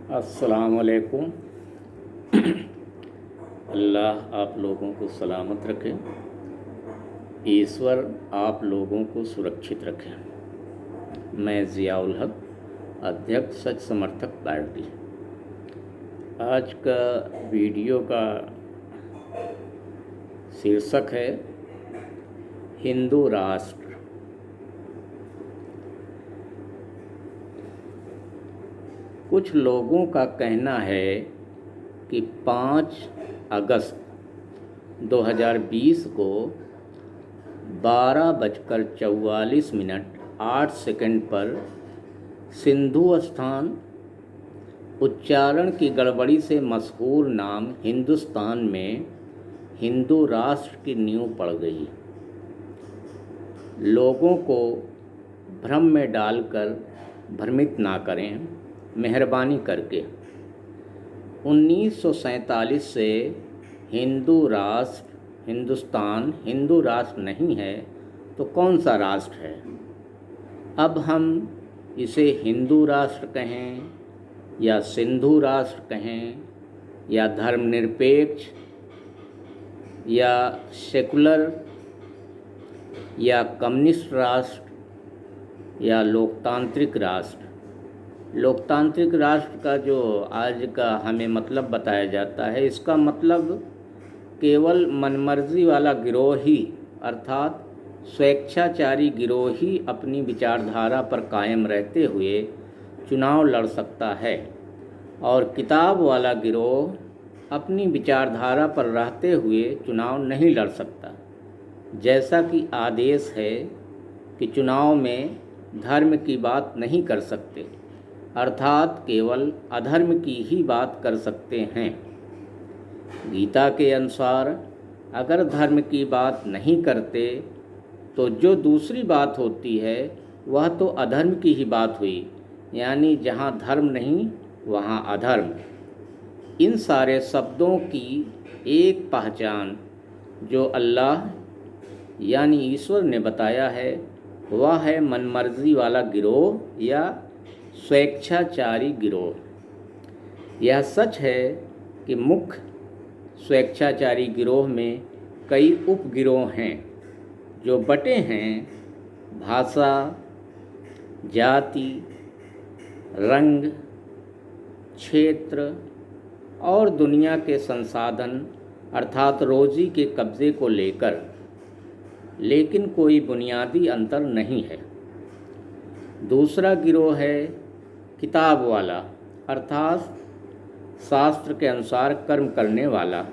अस्सलामुअलैकुम। अल्लाह आप लोगों को सलामत रखे, ईश्वर आप लोगों को सुरक्षित रखे। मैं ज़ियाउल हक, अध्यक्ष सच समर्थक पार्टी। आज का वीडियो का शीर्षक है हिंदू राष्ट्र। कुछ लोगों का कहना है कि 5 अगस्त 2020 को 12:44 पर सिंधु स्थान उच्चारण की गड़बड़ी से मशहूर नाम हिंदुस्तान में हिंदू राष्ट्र की नींव पड़ गई। लोगों को भ्रम में डालकर भ्रमित ना करें, मेहरबानी करके। 1947 से हिंदुस्तान हिंदू राष्ट्र नहीं है तो कौन सा राष्ट्र है? अब हम इसे हिंदू राष्ट्र कहें या सिंधु राष्ट्र कहें या धर्मनिरपेक्ष या सेकुलर या कम्युनिस्ट राष्ट्र या लोकतांत्रिक राष्ट्र। लोकतांत्रिक राष्ट्र का जो आज का हमें मतलब बताया जाता है, इसका मतलब केवल मनमर्जी वाला गिरोह ही अर्थात स्वेच्छाचारी गिरोह ही अपनी विचारधारा पर कायम रहते हुए चुनाव लड़ सकता है और किताब वाला गिरोह अपनी विचारधारा पर रहते हुए चुनाव नहीं लड़ सकता। जैसा कि आदेश है कि चुनाव में धर्म की बात नहीं कर सकते, अर्थात केवल अधर्म की ही बात कर सकते हैं। गीता के अनुसार अगर धर्म की बात नहीं करते तो जो दूसरी बात होती है वह तो अधर्म की ही बात हुई, यानी जहाँ धर्म नहीं वहाँ अधर्म। इन सारे शब्दों की एक पहचान जो अल्लाह यानी ईश्वर ने बताया है वह है मनमर्जी वाला गिरोह या स्वेच्छाचारी गिरोह। यह सच है कि मुख्य स्वेच्छाचारी गिरोह में कई उपगिरोह हैं जो बटे हैं भाषा, जाति, रंग, क्षेत्र और दुनिया के संसाधन अर्थात रोजी के कब्जे को लेकर, लेकिन कोई बुनियादी अंतर नहीं है। दूसरा गिरोह है किताब वाला अर्थात शास्त्र के अनुसार कर्म करने वाला।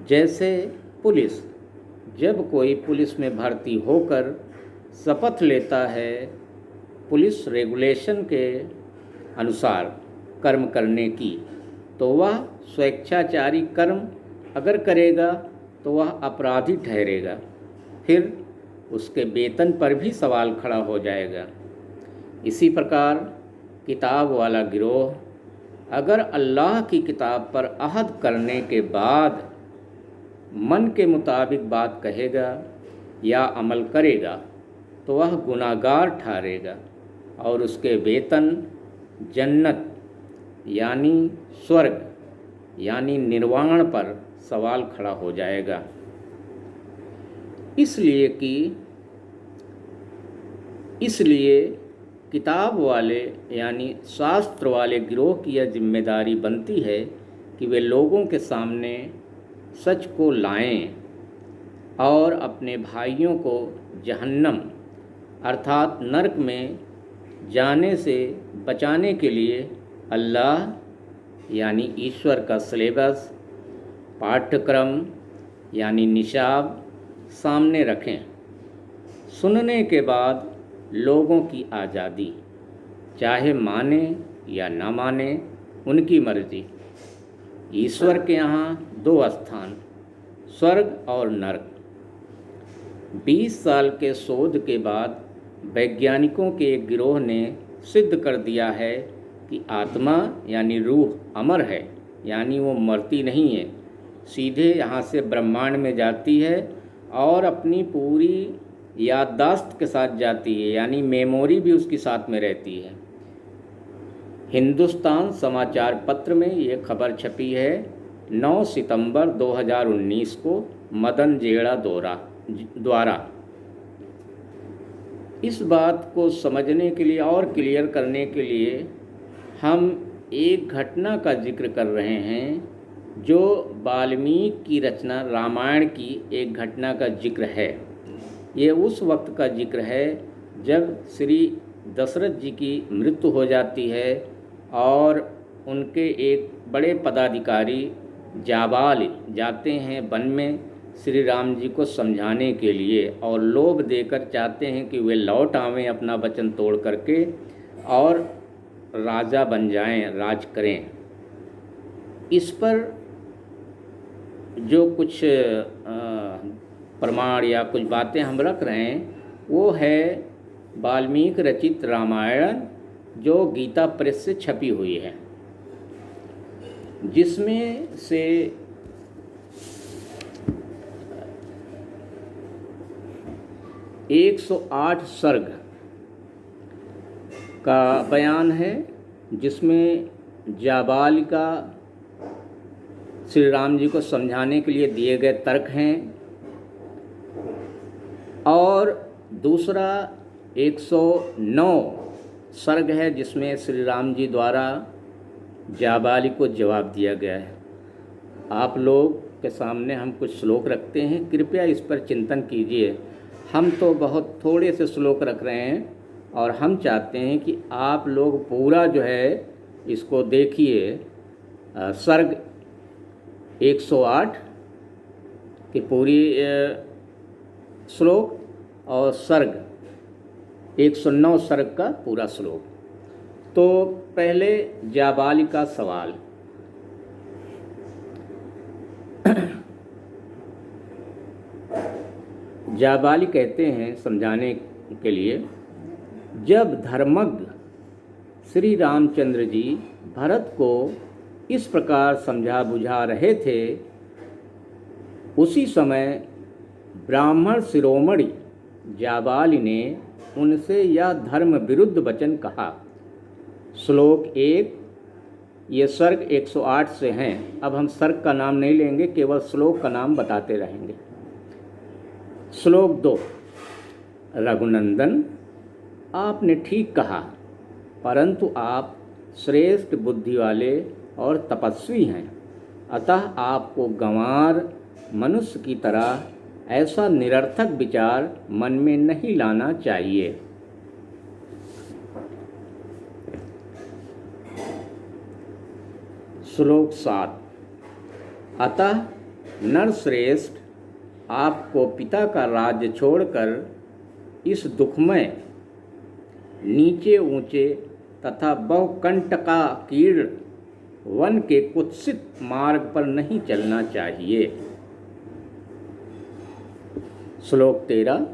जैसे पुलिस, जब कोई पुलिस में भर्ती होकर शपथ लेता है पुलिस रेगुलेशन के अनुसार कर्म करने की, तो वह स्वेच्छाचारी कर्म अगर करेगा तो वह अपराधी ठहरेगा, फिर उसके वेतन पर भी सवाल खड़ा हो जाएगा। इसी प्रकार किताब वाला गिरोह अगर अल्लाह की किताब पर अहद करने के बाद मन के मुताबिक बात कहेगा या अमल करेगा तो वह गुनाहगार ठहरेगा और उसके वेतन जन्नत यानी स्वर्ग यानी निर्वाण पर सवाल खड़ा हो जाएगा। इसलिए किताब वाले यानी शास्त्र वाले गिरोह की यह जिम्मेदारी बनती है कि वे लोगों के सामने सच को लाएं और अपने भाइयों को जहन्नम अर्थात नरक में जाने से बचाने के लिए अल्लाह यानी ईश्वर का सिलेबस, पाठ्यक्रम यानी निशाब सामने रखें। सुनने के बाद लोगों की आज़ादी, चाहे माने या ना माने उनकी मर्जी। ईश्वर के यहाँ 2 स्थान, स्वर्ग और नरक। 20 साल के शोध के बाद वैज्ञानिकों के एक गिरोह ने सिद्ध कर दिया है कि आत्मा यानी रूह अमर है, यानी वो मरती नहीं है, सीधे यहाँ से ब्रह्मांड में जाती है और अपनी पूरी याददाश्त के साथ जाती है, यानी मेमोरी भी उसके साथ में रहती है। हिंदुस्तान समाचार पत्र में ये खबर छपी है 9 सितंबर 2019 को मदन जेड़ा द्वारा। इस बात को समझने के लिए और क्लियर करने के लिए हम एक घटना का जिक्र कर रहे हैं जो वाल्मीकि की रचना रामायण की एक घटना का जिक्र है। ये उस वक्त का जिक्र है जब श्री दशरथ जी की मृत्यु हो जाती है और उनके एक बड़े पदाधिकारी जाबाल जाते हैं वन में श्री राम जी को समझाने के लिए और लोभ देकर चाहते हैं कि वे लौट आवें अपना वचन तोड़ करके और राजा बन जाएं, राज करें। इस पर जो कुछ प्रमाण या कुछ बातें हम रख रहे हैं वो है वाल्मीकि रचित रामायण जो गीता प्रेस से छपी हुई है, जिसमें से 108 सर्ग का बयान है, जिसमें जाबाल का श्री राम जी को समझाने के लिए दिए गए तर्क हैं और दूसरा 109 सर्ग है जिसमें श्री राम जी द्वारा जाबाली को जवाब दिया गया है। आप लोग के सामने हम कुछ श्लोक रखते हैं, कृपया इस पर चिंतन कीजिए। हम तो बहुत थोड़े से श्लोक रख रहे हैं और हम चाहते हैं कि आप लोग पूरा जो है इसको देखिए। सर्ग 108 की पूरी श्लोक और सर्ग 109 सर्ग का पूरा श्लोक। तो पहले जाबाली का सवाल। जाबाली कहते हैं समझाने के लिए, जब धर्मज्ञ श्री रामचंद्र जी भरत को इस प्रकार समझा बुझा रहे थे, उसी समय ब्राह्मण शिरोमणि जाबाली ने उनसे यह धर्म विरुद्ध वचन कहा। श्लोक 1 ये सर्ग 108 से हैं। अब हम सर्ग का नाम नहीं लेंगे, केवल श्लोक का नाम बताते रहेंगे। श्लोक 2, रघुनंदन आपने ठीक कहा, परंतु आप श्रेष्ठ बुद्धि वाले और तपस्वी हैं, अतः आपको गंवार मनुष्य की तरह ऐसा निरर्थक विचार मन में नहीं लाना चाहिए। श्लोक 7, अतः नरश्रेष्ठ आपको पिता का राज्य छोड़कर इस दुखमय नीचे ऊंचे तथा बहुकंटकाकीर्ण वन के कुत्सित मार्ग पर नहीं चलना चाहिए। श्लोक 13,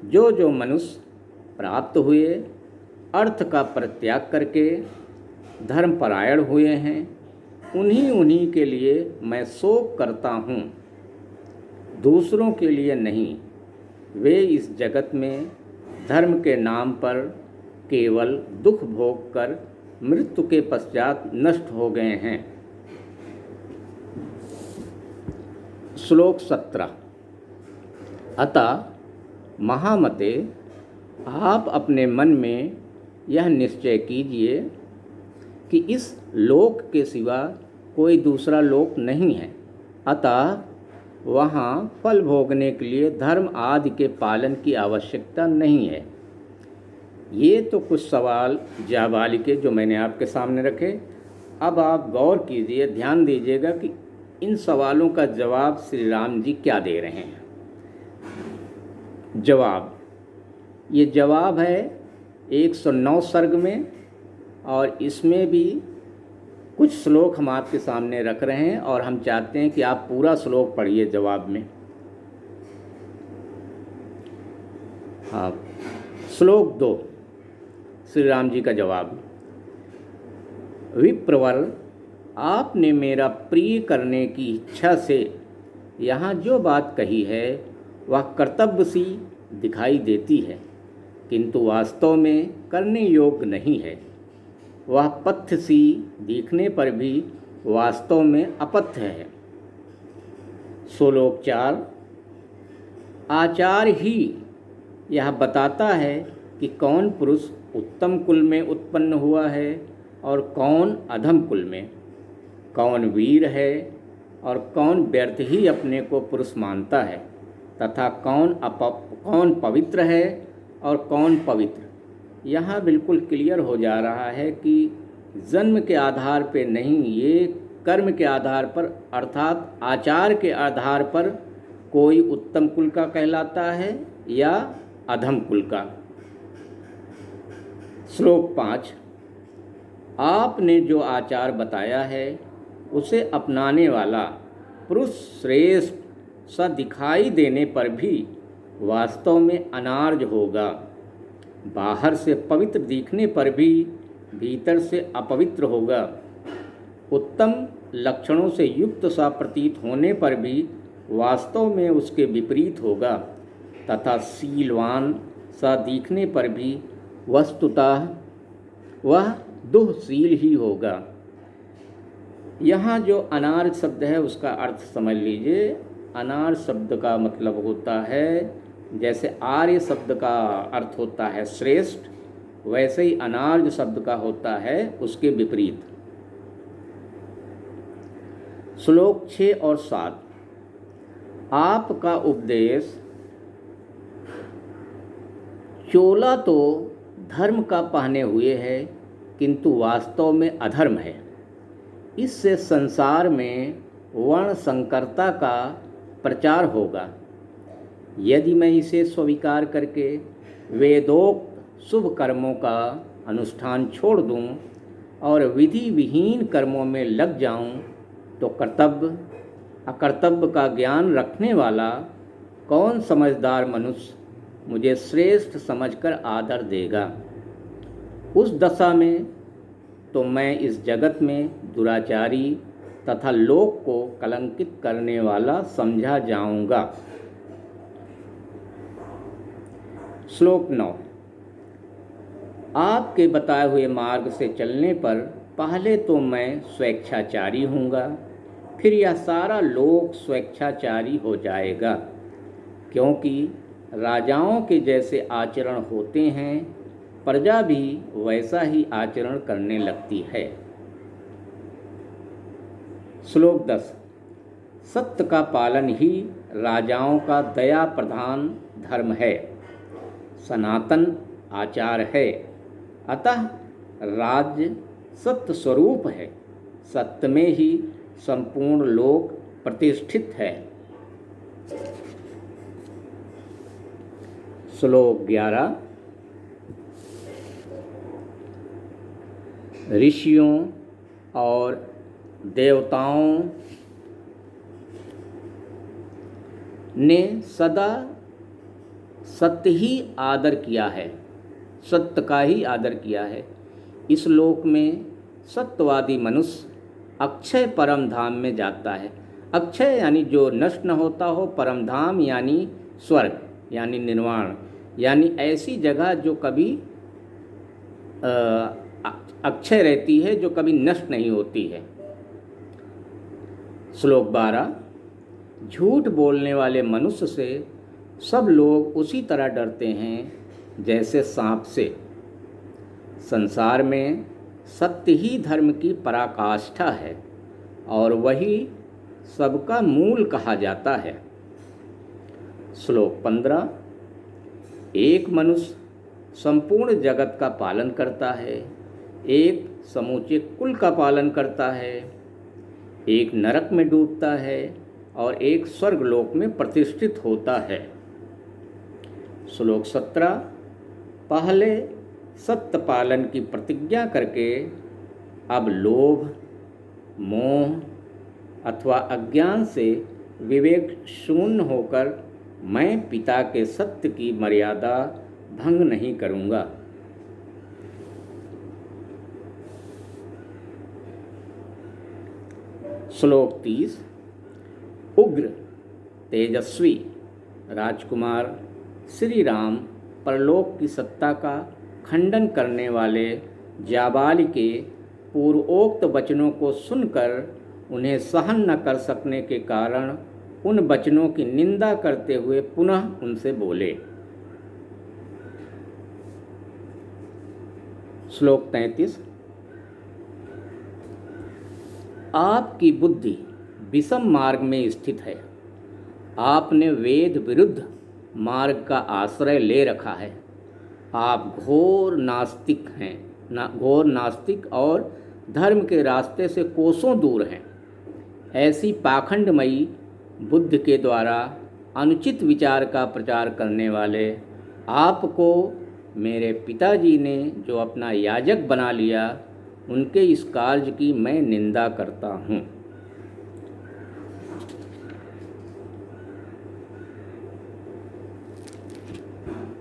जो मनुष्य प्राप्त हुए अर्थ का परित्याग करके धर्मपरायण हुए हैं, उन्हीं के लिए मैं शोक करता हूँ, दूसरों के लिए नहीं। वे इस जगत में धर्म के नाम पर केवल दुख भोग कर मृत्यु के पश्चात नष्ट हो गए हैं। श्लोक 17, अतः महामते आप अपने मन में यह निश्चय कीजिए कि इस लोक के सिवा कोई दूसरा लोक नहीं है, अतः वहाँ फल भोगने के लिए धर्म आदि के पालन की आवश्यकता नहीं है। ये तो कुछ सवाल जाबाली के जो मैंने आपके सामने रखे। अब आप गौर कीजिए, ध्यान दीजिएगा कि इन सवालों का जवाब श्री राम जी क्या दे रहे हैं। जवाब, ये जवाब है 109 सर्ग में और इसमें भी कुछ श्लोक हम आपके सामने रख रहे हैं और हम चाहते हैं कि आप पूरा श्लोक पढ़िए जवाब में। हाँ, श्लोक 2 श्री राम जी का जवाब। विप्रवर, आपने मेरा प्रिय करने की इच्छा से यहाँ जो बात कही है वह कर्तव्य सी दिखाई देती है, किंतु वास्तव में करने योग्य नहीं है। वह पथ्य सी दिखने पर भी वास्तव में अपथ्य है। श्लोक 4। आचार ही यह बताता है कि कौन पुरुष उत्तम कुल में उत्पन्न हुआ है और कौन अधम कुल में, कौन वीर है और कौन व्यर्थ ही अपने को पुरुष मानता है, तथा कौन पवित्र है और कौन पवित्र। यहाँ बिल्कुल क्लियर हो जा रहा है कि जन्म के आधार पे नहीं, ये कर्म के आधार पर अर्थात आचार के आधार पर कोई उत्तम कुल का कहलाता है या अधम कुल का। श्लोक 5। आपने जो आचार बताया है उसे अपनाने वाला पुरुष श्रेष्ठ सा दिखाई देने पर भी वास्तव में अनार्य होगा। बाहर से पवित्र दिखने पर भी भीतर से अपवित्र होगा। उत्तम लक्षणों से युक्त सा प्रतीत होने पर भी वास्तव में उसके विपरीत होगा, तथा शीलवान सा दिखने पर भी वस्तुतः वह दुःशील ही होगा। यहाँ जो अनार्य शब्द है उसका अर्थ समझ लीजिए। अनार्य शब्द का मतलब होता है, जैसे आर्य शब्द का अर्थ होता है श्रेष्ठ, वैसे ही अनार्य शब्द का होता है उसके विपरीत। श्लोक 6 और 7। आपका उपदेश चोला तो धर्म का पहने हुए है, किंतु वास्तव में अधर्म है। इससे संसार में वर्ण संकरता का प्रचार होगा। यदि मैं इसे स्वीकार करके वेदोक्त शुभ कर्मों का अनुष्ठान छोड़ दूं और विधि विहीन कर्मों में लग जाऊं, तो कर्तव्य अकर्तव्य का ज्ञान रखने वाला कौन समझदार मनुष्य मुझे श्रेष्ठ समझकर आदर देगा। उस दशा में तो मैं इस जगत में दुराचारी तथा लोक को कलंकित करने वाला समझा जाऊंगा। श्लोक 9। आपके बताए हुए मार्ग से चलने पर पहले तो मैं स्वेच्छाचारी हूँगा, फिर यह सारा लोक स्वेच्छाचारी हो जाएगा, क्योंकि राजाओं के जैसे आचरण होते हैं प्रजा भी वैसा ही आचरण करने लगती है। श्लोक 10। सत्य का पालन ही राजाओं का दया प्रधान धर्म है, सनातन आचार है। अतः राज्य सत्य स्वरूप है, सत्य में ही संपूर्ण लोक प्रतिष्ठित है। श्लोक 11। ऋषियों और देवताओं ने सदा सत्य ही आदर किया है, सत्य का ही आदर किया है। इस लोक में सत्यवादी मनुष्य अक्षय परम धाम में जाता है। अक्षय यानी जो नष्ट न होता हो, परम धाम यानी स्वर्ग यानी निर्वाण, यानी ऐसी जगह जो कभी अक्षय रहती है, जो कभी नष्ट नहीं होती है। श्लोक 12। झूठ बोलने वाले मनुष्य से सब लोग उसी तरह डरते हैं जैसे सांप से। संसार में सत्य ही धर्म की पराकाष्ठा है और वही सबका मूल कहा जाता है। श्लोक 15। एक मनुष्य संपूर्ण जगत का पालन करता है, एक समूचे कुल का पालन करता है, एक नरक में डूबता है और एक स्वर्गलोक में प्रतिष्ठित होता है। श्लोक 17। पहले सत्य पालन की प्रतिज्ञा करके अब लोभ, मोह अथवा अज्ञान से विवेक शून्य होकर मैं पिता के सत्य की मर्यादा भंग नहीं करूँगा। श्लोक 30। उग्र तेजस्वी राजकुमार श्री राम परलोक की सत्ता का खंडन करने वाले जाबाल के पूर्वोक्त वचनों को सुनकर उन्हें सहन न कर सकने के कारण उन वचनों की निंदा करते हुए पुनः उनसे बोले। श्लोक 33। आपकी बुद्धि विषम मार्ग में स्थित है। आपने वेद विरुद्ध मार्ग का आश्रय ले रखा है। आप घोर नास्तिक हैं, घोर नास्तिक और धर्म के रास्ते से कोसों दूर हैं। ऐसी पाखंडमयी बुद्धि के द्वारा अनुचित विचार का प्रचार करने वाले आपको मेरे पिताजी ने जो अपना याजक बना लिया, उनके इस कार्य की मैं निंदा करता हूँ।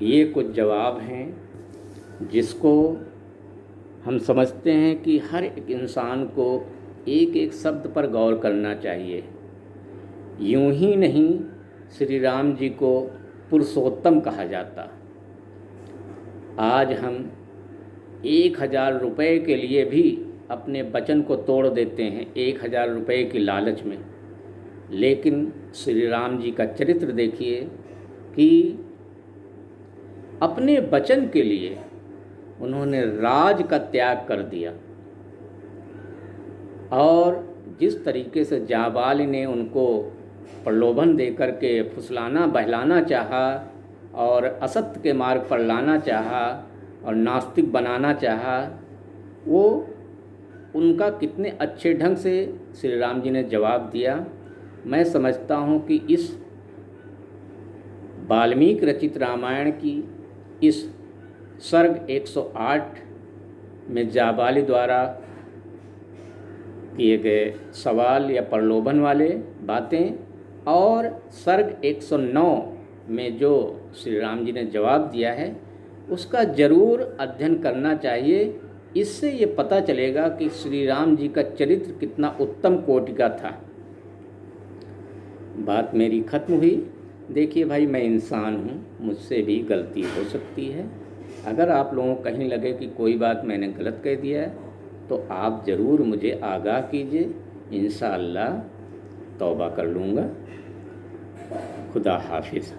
ये कुछ जवाब हैं जिसको हम समझते हैं कि हर एक इंसान को एक एक शब्द पर गौर करना चाहिए। यूं ही नहीं श्री राम जी को पुरुषोत्तम कहा जाता। आज हम 1000 रुपये के लिए भी अपने वचन को तोड़ देते हैं, 1000 रुपये की लालच में। लेकिन श्री राम जी का चरित्र देखिए कि अपने वचन के लिए उन्होंने राज का त्याग कर दिया, और जिस तरीके से जाबाल ने उनको प्रलोभन देकर के फुसलाना बहलाना चाहा और असत्य के मार्ग पर लाना चाहा और नास्तिक बनाना चाहा, वो उनका कितने अच्छे ढंग से श्री राम जी ने जवाब दिया। मैं समझता हूँ कि इस वाल्मीकि रचित रामायण की इस सर्ग 108 में जाबाली द्वारा किए गए सवाल या प्रलोभन वाले बातें और सर्ग 109 में जो श्री राम जी ने जवाब दिया है, उसका ज़रूर अध्ययन करना चाहिए। इससे ये पता चलेगा कि श्री राम जी का चरित्र कितना उत्तम कोटि का था। बात मेरी खत्म हुई। देखिए भाई, मैं इंसान हूँ, मुझसे भी गलती हो सकती है। अगर आप लोगों को कहीं लगे कि कोई बात मैंने गलत कह दिया है तो आप ज़रूर मुझे आगाह कीजिए। इंशाअल्लाह तौबा कर लूँगा। खुदा हाफिज़।